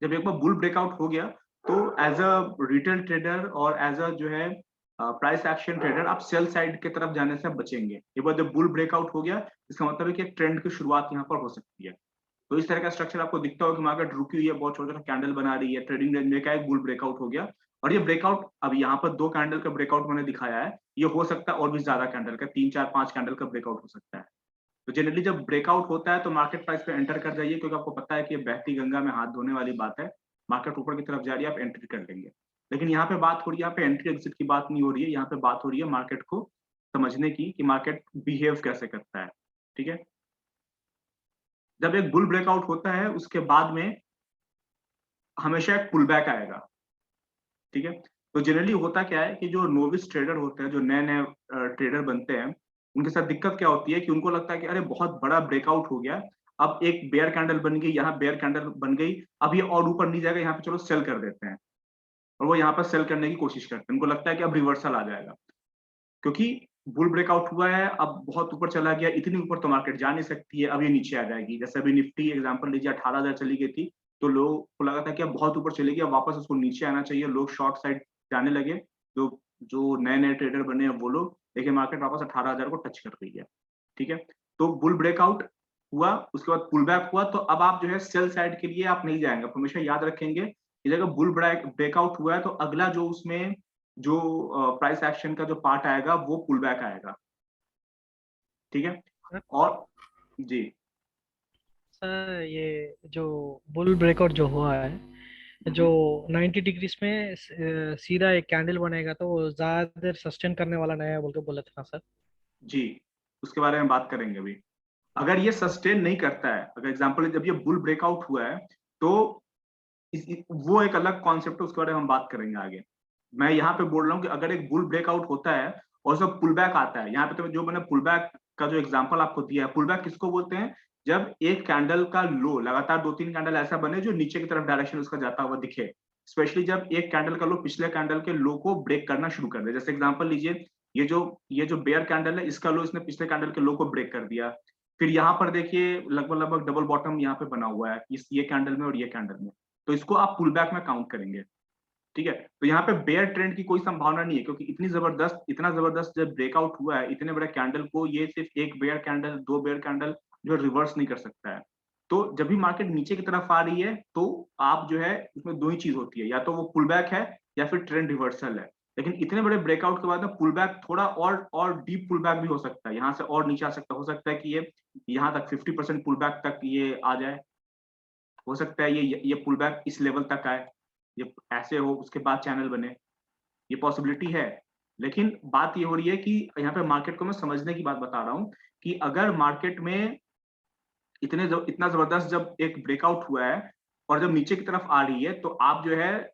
Speaker 1: जब एक बार बुल ब्रेकआउट हो गया, तो एज अ रिटेल ट्रेडर और एज अ जो है प्राइस एक्शन ट्रेडर आप सेल साइड की तरफ जाने से बचेंगे। एक बार जब बुल ब्रेकआउट हो गया, इसका मतलब है कि एक ट्रेंड की शुरुआत यहाँ पर हो सकती है। तो इस तरह का स्ट्रक्चर आपको दिखता होगा कि मार्केट रुकी हुई है, बहुत छोटा छोटा कैंडल बना रही है, ट्रेडिंग रेंज में का एक बुल ब्रेकआउट हो गया, और ये ब्रेकआउट अब यहाँ पर 2 कैंडल का ब्रेकआउट मैंने दिखाया है, ये हो सकता है और भी ज्यादा कैंडल का, 3 4 5 कैंडल का ब्रेकआउट हो सकता है। तो जनरली जब ब्रेकआउट होता है तो मार्केट प्राइस पे एंटर कर जाइए, क्योंकि आपको पता है कि ये बहती गंगा में हाथ धोने वाली बात है। मार्केट ऊपर की तरफ जा रही है, आप एंट्री कर लेंगे। लेकिन यहाँ पे बात हो रही है, यहाँ पे एंट्री एग्जिट की बात नहीं हो रही है, यहाँ पे बात हो रही है मार्केट को समझने की कि मार्केट बिहेव कैसे करता है। ठीक है, जब एक बुल ब्रेकआउट होता है उसके बाद में हमेशा एक पुल बैक आएगा। ठीक है, तो जनरली होता क्या है कि जो नोविस ट्रेडर होते हैं, जो नए नए ट्रेडर बनते हैं, उनके साथ दिक्कत क्या होती है कि उनको लगता है कि अरे बहुत बड़ा ब्रेकआउट हो गया, अब एक बेयर कैंडल बन गई, यहाँ बेयर कैंडल बन गई, अब ये और ऊपर नहीं जाएगा, यहाँ पे चलो सेल कर देते हैं। और वो यहाँ पर सेल करने की कोशिश करते हैं, उनको लगता है कि अब रिवर्सल आ जाएगा, क्योंकि बुल ब्रेकआउट हुआ है, अब बहुत ऊपर चला गया, इतनी ऊपर तो मार्केट जा नहीं सकती है, अब ये नीचे आ जाएगी। जैसे अभी निफ्टी एग्जांपल लीजिए, 18,000 चली गई थी, तो लोगों को लगा था कि अब बहुत ऊपर चलेगी, अब वापस उसको नीचे आना चाहिए, लोग शॉर्ट साइड जाने लगे। जो जो नए नए ट्रेडर बने हैं वो लोग, देखिए मार्केट वापस 18,000 को टच कर रही है। ठीक है, तो बुल ब्रेकआउट हुआ, उसके बाद पुल बैक हुआ, तो अब आप जो है सेल साइड के लिए आप नहीं जाएंगे। आप हमेशा याद रखेंगे कि जगह बुल ब्रेकआउट हुआ है तो अगला जो उसमें जो प्राइस एक्शन का जो पार्ट आएगा वो पुल बैक आएगा। ठीक है,
Speaker 2: सर
Speaker 1: और जी
Speaker 2: सर, ये जो बुल ब्रेकआउट जो हुआ है, जो
Speaker 1: हम्म,
Speaker 2: 90 डिग्रीज में सीधा एक कैंडल बनेगा, तो वो ज्यादा देर सस्टेन करने वाला नहीं है बोल के बोले थे ना सर।
Speaker 1: जी उसके बारे में बात करेंगे अभी। अगर ये सस्टेन नहीं करता है, अगर एग्जांपल जब ये बुल ब्रेकआउट हुआ है, तो वो एक अलग कॉन्सेप्ट है, उसके बारे में हम बात करेंगे आगे। मैं यहाँ पे बोल रहा हूँ कि अगर एक बुल ब्रेकआउट होता है और सब पुल बैक आता है, यहाँ पे तो जो मैंने पुल बैक का जो एग्जांपल आपको दिया है, पुल बैक किसको बोलते हैं, जब एक कैंडल का लो लगातार 2 3 कैंडल ऐसा बने जो नीचे की तरफ डायरेक्शन उसका जाता हुआ दिखे। स्पेशली जब एक कैंडल का लो पिछले कैंडल के लो को ब्रेक करना शुरू कर दे। जैसे एग्जांपल लीजिए, ये जो बेयर कैंडल है, इसका लो इसने पिछले कैंडल के लो को ब्रेक कर दिया। फिर यहाँ पर देखिए लगभग लगभग डबल बॉटम यहाँ पे बना हुआ है, इस ये कैंडल में और ये कैंडल में, तो इसको आप पुल बैक में काउंट करेंगे। ठीक है, तो यहाँ पे बेयर ट्रेंड की कोई संभावना नहीं है, क्योंकि इतना जबरदस्त जब ब्रेकआउट हुआ है इतने बड़े कैंडल को, ये सिर्फ एक बेयर कैंडल, दो बेयर कैंडल जो रिवर्स नहीं कर सकता है। तो जब भी मार्केट नीचे की तरफ आ रही है तो आप जो है उसमें दो ही चीज होती है, या तो वो पुल बैक है या फिर ट्रेंड रिवर्सल है। लेकिन इतने बड़े ब्रेकआउट के बाद में पुल बैक थोड़ा और डीप पुल बैक भी हो सकता है, यहाँ से और नीचे आ सकता, हो सकता है कि ये यहाँ तक 50% पुल बैक तक ये आ जाए, हो सकता है ये पुल बैक इस लेवल तक आए, ये ऐसे हो उसके बाद चैनल बने, ये पॉसिबिलिटी है। लेकिन बात ये हो रही है कि यहाँ पे मार्केट को मैं समझने की बात बता रहा हूँ कि अगर मार्केट में इतना जबरदस्त जब एक ब्रेकआउट हुआ है और जब नीचे की तरफ आ रही है, तो आप जो है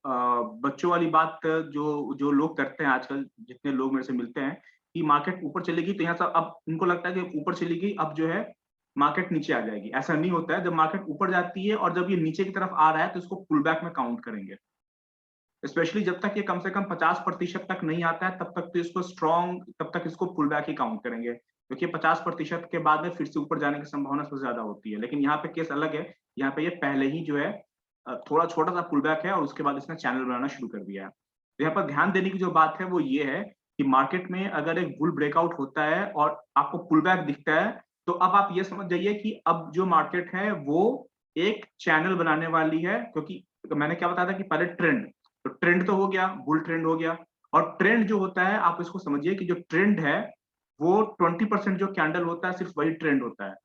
Speaker 1: बच्चों वाली बात जो जो लोग करते हैं आजकल, जितने लोग मेरे से मिलते हैं कि मार्केट ऊपर चलेगी तो यहाँ से अब उनको लगता है कि ऊपर चलेगी, अब जो है मार्केट नीचे आ जाएगी। ऐसा नहीं होता है, जब मार्केट ऊपर जाती है और जब ये नीचे की तरफ आ रहा है तो इसको पुल बैक में काउंट करेंगे। स्पेशली जब तक ये कम से कम 50% तक नहीं आता है तब तक तो इसको स्ट्रॉन्ग, तब तक इसको पुल बैक ही काउंट करेंगे, क्योंकि 50% के बाद में फिर से ऊपर जाने की संभावना सबसे ज्यादा होती है। लेकिन यहाँ पे केस अलग है, यहाँ पे ये पहले ही जो है थोड़ा छोटा सा पुल बैक है और उसके बाद इसने चैनल बनाना शुरू कर दिया है। तो यहाँ पर ध्यान देने की जो बात है वो ये है कि मार्केट में अगर एक बुल ब्रेकआउट होता है और आपको पुल बैक दिखता है, तो अब आप ये समझ जाइए कि अब जो मार्केट है वो एक चैनल बनाने वाली है। क्योंकि मैंने क्या बताया था कि पहले ट्रेंड, तो ट्रेंड तो हो गया, बुल ट्रेंड हो गया। और ट्रेंड जो होता है आप इसको समझिए कि जो ट्रेंड है वो 20% जो कैंडल होता है सिर्फ वही ट्रेंड होता है।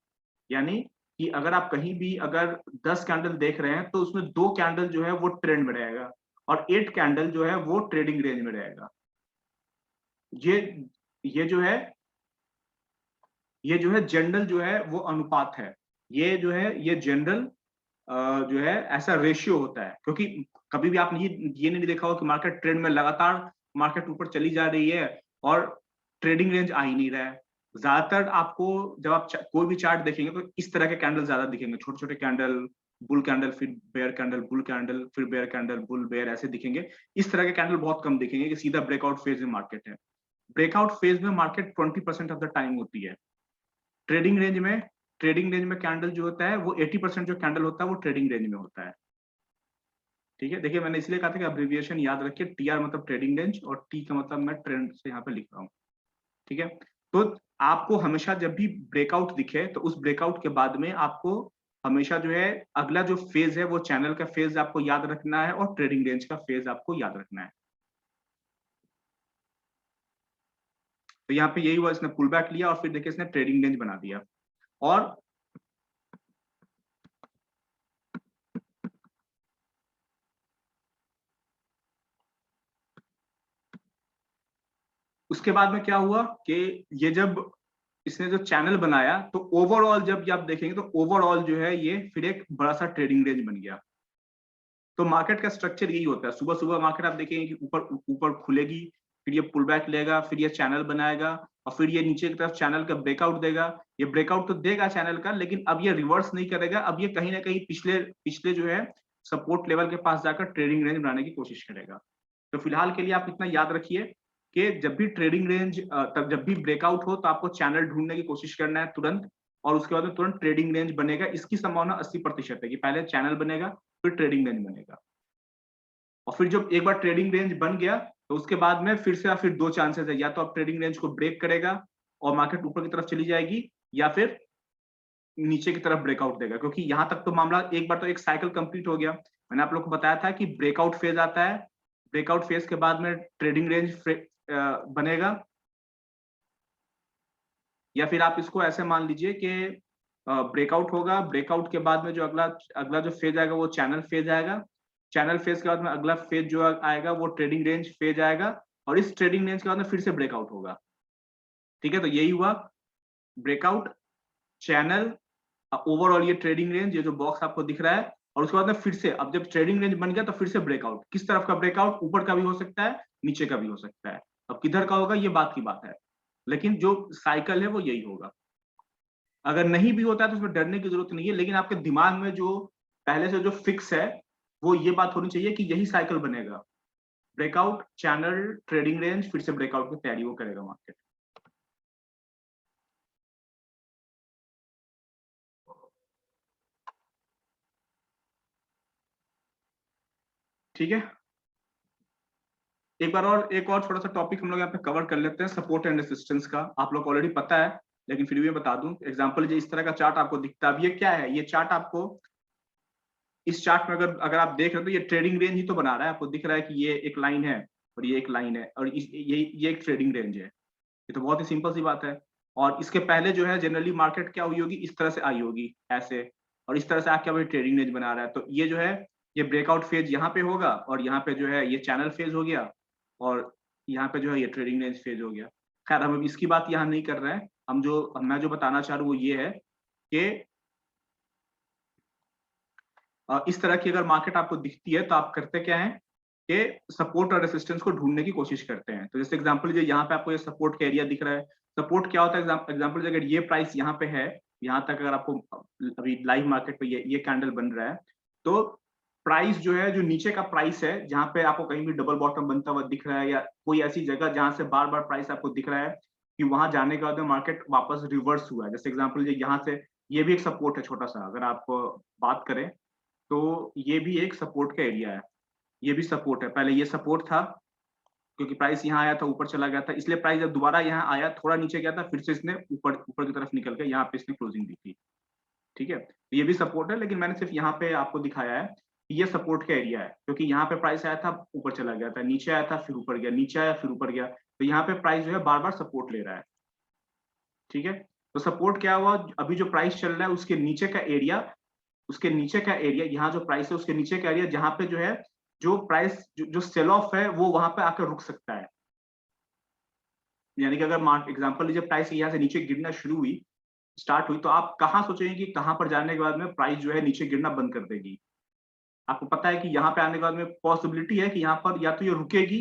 Speaker 1: यानी कि अगर आप कहीं भी अगर 10 कैंडल देख रहे हैं तो उसमें 2 कैंडल जो है वो ट्रेंड में रहेगा और 8 कैंडल जो है वो ट्रेडिंग रेंज में रहेगा। ये ये जो है ये जो है जनरल जो है वो अनुपात है। ये जो है ये जनरल जो है ऐसा रेशियो होता है, क्योंकि कभी भी आपने ये नहीं देखा होगा कि मार्केट ट्रेंड में लगातार मार्केट ऊपर चली जा रही है और ट्रेडिंग रेंज आ ही नहीं रहा है। ज्यादातर आपको जब आप कोई भी चार्ट देखेंगे तो इस तरह के कैंडल ज्यादा दिखेंगे, छोटे छोटे कैंडल, बुल कैंडल, फिर बेयर कैंडल, बुल कैंडल, फिर बेयर कैंडल, बुल बेयर, ऐसे दिखेंगे। इस तरह के कैंडल बहुत कम दिखेंगे कि सीधा ब्रेकआउट फेज में मार्केट है। ब्रेकआउट फेज में मार्केट 20% ऑफ द टाइम होती है। ट्रेडिंग रेंज में ट्रेडिंग रेंज में कैंडल जो होता है वो 80% जो कैंडल होता है वो ट्रेडिंग रेंज में होता है। ठीक है, देखिए मैंने इसलिए कहा था कि अब्रिविएशन याद रखिए, टीआर मतलब ट्रेडिंग रेंज और टी का मतलब मैं ट्रेंड से यहाँ पे लिख रहा हूँ। ठीक है, तो आपको हमेशा जब भी ब्रेकआउट दिखे तो उस ब्रेकआउट के बाद में आपको हमेशा जो है अगला जो फेज है वो चैनल का फेज आपको याद रखना है और ट्रेडिंग रेंज का फेज आपको याद रखना है। तो यहाँ पे यही हुआ, इसने पुल बैक लिया और फिर देखिए इसने ट्रेडिंग रेंज बना दिया। और उसके बाद में क्या हुआ कि ये जब इसने जो चैनल बनाया तो ओवरऑल जब आप देखेंगे तो ओवरऑल जो है ये फिर एक बड़ा सा ट्रेडिंग रेंज बन गया। तो मार्केट का स्ट्रक्चर यही होता है, सुबह सुबह मार्केट आप देखेंगे कि ऊपर ऊपर खुलेगी, फिर ये पुल बैक लेगा, फिर ये चैनल बनाएगा और फिर ये नीचे की तरफ चैनल का ब्रेकआउट देगा। ये ब्रेकआउट तो देगा चैनल का, लेकिन अब ये रिवर्स नहीं करेगा, अब ये कहीं ना कहीं पिछले पिछले जो है सपोर्ट लेवल के पास जाकर ट्रेडिंग रेंज बनाने की कोशिश करेगा। तो फिलहाल के लिए आप इतना याद रखिए कि जब भी ट्रेडिंग रेंज तब जब भी ब्रेकआउट हो तो आपको चैनल ढूंढने की कोशिश करना है तुरंत, और उसके बाद में तुरंत ट्रेडिंग रेंज बनेगा। इसकी संभावना 80% है कि पहले चैनल बनेगा फिर ट्रेडिंग रेंज बनेगा। और फिर जब एक बार ट्रेडिंग रेंज बन गया तो उसके बाद में फिर दो चांसेस है, या तो आप ट्रेडिंग रेंज को ब्रेक करेगा और मार्केट ऊपर की तरफ चली जाएगी, या फिर नीचे की तरफ ब्रेकआउट देगा। क्योंकि यहां तक तो मामला एक बार तो एक साइकिल कंप्लीट हो गया। मैंने आप लोग को बताया था कि ब्रेकआउट फेज आता है, ब्रेकआउट फेज के बाद में ट्रेडिंग रेंज बनेगा, या फिर आप इसको ऐसे मान लीजिए कि ब्रेकआउट होगा, ब्रेकआउट के बाद में जो अगला अगला जो फेज आएगा वो चैनल फेज आएगा, चैनल फेज के बाद में अगला फेज जो आएगा वो ट्रेडिंग रेंज फेज आएगा, और इस ट्रेडिंग रेंज के बाद में फिर से ब्रेकआउट होगा। ठीक है, तो यही हुआ ब्रेकआउट, चैनल, ओवरऑल ये ट्रेडिंग रेंज, ये जो बॉक्स आपको दिख रहा है, और उसके बाद में फिर से अब जब ट्रेडिंग रेंज बन गया तो फिर से ब्रेकआउट। किस तरफ का ब्रेकआउट? ऊपर का भी हो सकता है, नीचे का भी हो सकता है। अब किधर का होगा ये बात की बात है, लेकिन जो साइकिल है वो यही होगा। अगर नहीं भी होता है तो उसमें डरने की जरूरत नहीं है, लेकिन आपके दिमाग में जो पहले से जो फिक्स है वो ये बात होनी चाहिए कि यही साइकिल बनेगा, ब्रेकआउट, चैनल, ट्रेडिंग रेंज, फिर से ब्रेकआउट की तैयारी वो करेगा मार्केट। ठीक है, एक और थोड़ा सा टॉपिक हम लोग यहाँ पे कवर कर लेते हैं, सपोर्ट एंड रेसिस्टेंस का। आप लोग ऑलरेडी पता है, लेकिन फिर भी मैं बता दूं। एग्जांपल जो इस तरह का चार्ट आपको दिखता है, अब ये क्या है? ये चार्ट आपको, इस चार्ट में अगर अगर आप देख रहे हो तो ये ट्रेडिंग रेंज ही तो बना रहा है। आपको दिख रहा है कि ये एक लाइन है और ये एक लाइन है, और ये एक ट्रेडिंग रेंज है। ये तो बहुत ही सिंपल सी बात है। और इसके पहले जो है जनरली मार्केट क्या हुई होगी, इस तरह से आई होगी, ऐसे, और इस तरह से आके अभी ट्रेडिंग रेंज बना रहा है। तो ये जो है, ये ब्रेकआउट फेज यहाँ पे होगा, और यहाँ पे जो है ये चैनल फेज हो गया, और यहाँ पे जो है ये ट्रेडिंग रेंज फेज हो गया। खैर हम अब इसकी बात यहाँ नहीं कर रहे हैं। मैं जो बताना चाह रहा हूँ वो ये है कि इस तरह की अगर मार्केट आपको दिखती है तो आप करते क्या है कि सपोर्ट और रेसिस्टेंस को ढूंढने की कोशिश करते हैं। तो जैसे एग्जांपल लीजिए, यहाँ पे आपको ये सपोर्ट का एरिया दिख रहा है। सपोर्ट क्या होता है? एग्जांपल अगर ये प्राइस यहाँ पे है, यहाँ तक अगर आपको अभी लाइव मार्केट पे ये कैंडल बन रहा है, तो प्राइस जो है, जो नीचे का प्राइस है, जहाँ पे आपको कहीं भी डबल बॉटम बनता हुआ दिख रहा है, या कोई ऐसी जगह जहाँ से बार बार प्राइस आपको दिख रहा है कि वहां जाने के बाद में मार्केट वापस रिवर्स हुआ है। जैसे एग्जाम्पल यहाँ से ये भी एक सपोर्ट है छोटा सा, अगर आप बात करें तो ये भी एक सपोर्ट का एरिया है। ये भी सपोर्ट है। पहले ये सपोर्ट था क्योंकि प्राइस यहाँ आया था, ऊपर चला गया था, इसलिए प्राइस जब दोबारा यहाँ आया, थोड़ा नीचे गया था, फिर से इसने ऊपर ऊपर की तरफ निकल के यहाँ पे इसने क्लोजिंग दी थी। ठीक है, तो ये भी सपोर्ट है, लेकिन मैंने सिर्फ यहाँ पे आपको दिखाया है कि ये सपोर्ट का एरिया है, क्योंकि यहाँ पे प्राइस आया था, ऊपर चला गया था, नीचे आया था, फिर ऊपर गया, नीचे आया, फिर ऊपर गया। तो यहाँ पे प्राइस जो है बार बार सपोर्ट ले रहा है। ठीक है, तो सपोर्ट क्या हुआ? अभी जो प्राइस चल रहा है उसके नीचे का एरिया, यहाँ जो प्राइस है उसके नीचे का एरिया, जहां पे जो है, जो प्राइस जो सेल ऑफ है वो वहां पे आकर रुक सकता है। यानी कि अगर एग्जांपल लीजिए, प्राइस यहाँ से नीचे गिरना शुरू हुई, स्टार्ट हुई, तो आप कहाँ सोचेंगे कि कहां पर जाने के बाद में प्राइस जो है नीचे गिरना बंद कर देगी? आपको पता है कि यहाँ पे आने के बाद में पॉसिबिलिटी है कि यहाँ पर या तो ये रुकेगी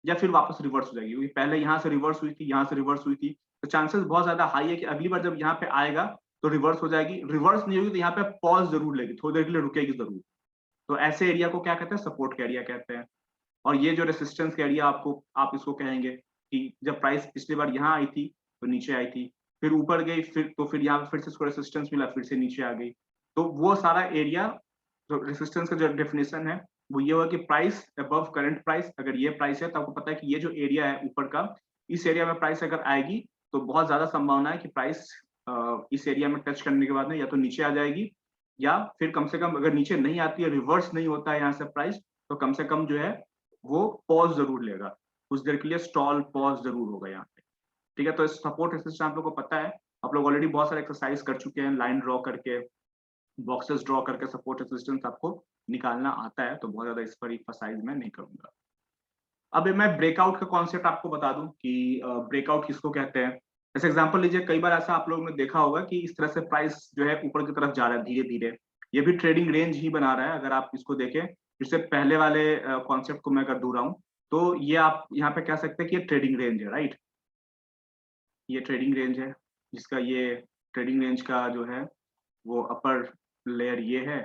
Speaker 1: या फिर वापस रिवर्स हो जाएगी, क्योंकि पहले यहाँ से रिवर्स हुई थी, यहाँ से रिवर्स हुई थी, तो चांसेस बहुत ज्यादा हाई है कि अगली बार जब यहाँ पे आएगा तो रिवर्स हो जाएगी। रिवर्स नहीं होगी तो यहाँ पे पॉज जरूर लेगी, थोड़ी देर के लिए रुकेगी जरूर। तो ऐसे एरिया को क्या कहते हैं? सपोर्ट का एरिया कहते हैं। और ये जो रेसिस्टेंस का एरिया, आप इसको कहेंगे कि जब प्राइस पिछली बार यहाँ आई थी तो नीचे आई थी, फिर ऊपर गई, फिर यहाँ फिर से इसको रेसिस्टेंस मिला, फिर से नीचे आ गई। तो वो सारा एरिया, जो रेसिस्टेंस का जो डेफिनेशन है वो ये हुआ कि प्राइस अबव करंट प्राइस। अगर ये प्राइस है तो आपको पता है कि ये जो एरिया है ऊपर का, इस एरिया में प्राइस अगर आएगी तो बहुत ज्यादा संभावना है कि प्राइस इस एरिया में टच करने के बाद में या तो नीचे आ जाएगी, या फिर कम से कम अगर नीचे नहीं आती है, रिवर्स नहीं होता है यहाँ से प्राइस, तो कम से कम जो है वो पॉज जरूर लेगा, कुछ देर के लिए स्टॉल पॉज जरूर होगा यहाँ पे। ठीक है, तो सपोर्ट रेसिस्टेंस आप लोग को पता है। आप लोग ऑलरेडी बहुत सारे एक्सरसाइज कर चुके हैं, लाइन ड्रॉ करके, बॉक्सेस ड्रॉ करके सपोर्ट रेसिस्टेंस आपको निकालना आता है, तो बहुत ज्यादा इस पर एक्सरसाइज मैं नहीं करूंगा। अब मैं ब्रेकआउट का कॉन्सेप्ट आपको बता दूं कि ब्रेकआउट किसको कहते हैं। जैसे एग्जांपल लीजिए, कई बार ऐसा आप लोगों ने देखा होगा कि इस तरह से प्राइस जो है ऊपर की तरफ जा रहा है धीरे धीरे, ये भी ट्रेडिंग रेंज ही बना रहा है। अगर आप इसको देखें, इससे पहले वाले कॉन्सेप्ट को मैं अगर दोहराऊं, तो ये आप यहाँ पे कह सकते हैं कि ये ट्रेडिंग रेंज है, राइट? ये ट्रेडिंग रेंज है, जिसका ये ट्रेडिंग रेंज का जो है वो अपर लेयर ये है,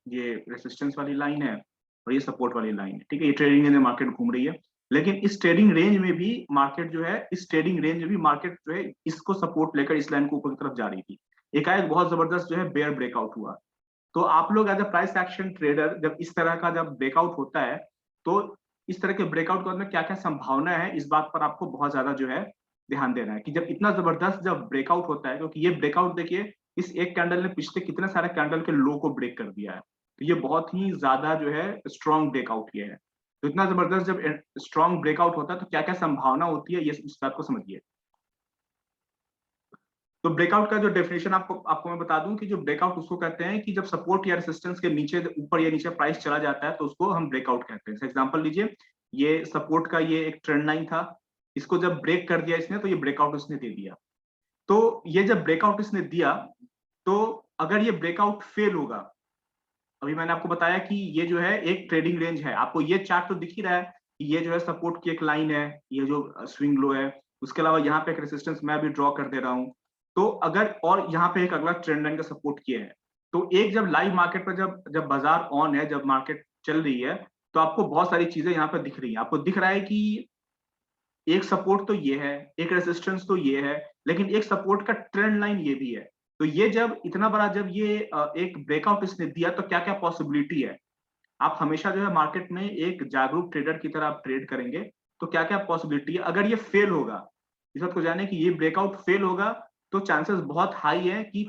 Speaker 1: ये रेसिस्टेंस वाली लाइन है, और ये सपोर्ट वाली लाइन है। ठीक है, ये ट्रेडिंग रेंज में मार्केट घूम रही है, लेकिन इस ट्रेडिंग रेंज में भी मार्केट जो है, इस ट्रेडिंग रेंज में भी मार्केट जो है इसको सपोर्ट लेकर इस लाइन को ऊपर की तरफ जा रही थी। एकाएक बहुत जबरदस्त जो है बेयर ब्रेकआउट हुआ। तो आप लोग as a price action trader, जब इस तरह का जब ब्रेकआउट होता है, तो इस तरह के ब्रेकआउट के बाद में क्या क्या संभावना है, इस बात पर आपको बहुत ज्यादा जो है ध्यान देना है कि जब इतना जबरदस्त जब ब्रेकआउट होता है, क्योंकि ये ब्रेकआउट देखिए, इस एक कैंडल ने पिछले कितने सारे कैंडल के लो को ब्रेक कर दिया है, तो ये बहुत ही ज्यादा जो है स्ट्रॉन्ग ब्रेकआउट ये है। तो इतना जबरदस्त जब स्ट्रॉन्ग ब्रेकआउट होता है तो क्या क्या संभावना होती है, ये इस बात को समझिए। तो ब्रेकआउट का जो डेफिनेशन आपको आपको मैं बता दूं कि जो ब्रेकआउट उसको कहते हैं कि जब सपोर्ट या रेसिस्टेंस के नीचे, ऊपर या नीचे प्राइस चला जाता है तो उसको हम ब्रेकआउट कहते हैं। एग्जांपल लीजिए, ये सपोर्ट का ये एक ट्रेंड लाइन था, इसको जब ब्रेक कर दिया इसने, तो ये ब्रेकआउट उसने दे दिया। तो ये जब ब्रेकआउट इसने दिया, तो अगर ये ब्रेकआउट फेल होगा, अभी मैंने आपको बताया कि ये जो है एक ट्रेडिंग रेंज है, आपको ये चार्ट तो दिख ही रहा है कि ये जो है सपोर्ट की एक लाइन है, ये जो स्विंग लो है, उसके अलावा यहाँ पे एक रेसिस्टेंस मैं भी ड्रॉ कर दे रहा हूँ। तो अगर, और यहाँ पे एक अगला ट्रेंड लाइन का सपोर्ट किया है, तो एक जब लाइव मार्केट पर जब जब बाजार ऑन है, जब मार्केट चल रही है, तो आपको बहुत सारी चीजें यहाँ पर दिख रही है। आपको दिख रहा है कि एक सपोर्ट तो ये है, एक रेसिस्टेंस तो ये है, लेकिन एक सपोर्ट का ट्रेंड लाइन ये भी है। तो ये जब इतना बड़ा जब ये एक ब्रेकआउट इसने दिया तो क्या-क्या पॉसिबिलिटी है? आप हमेशा जो है मार्केट में एक जागरूक ट्रेडर की तरह आप ट्रेड करेंगे, तो क्या-क्या पॉसिबिलिटी है? अगर ये फेल होगा, इस बात को जानें कि ये ब्रेकआउट फेल होगा, तो चांसेस बहुत हाई है कि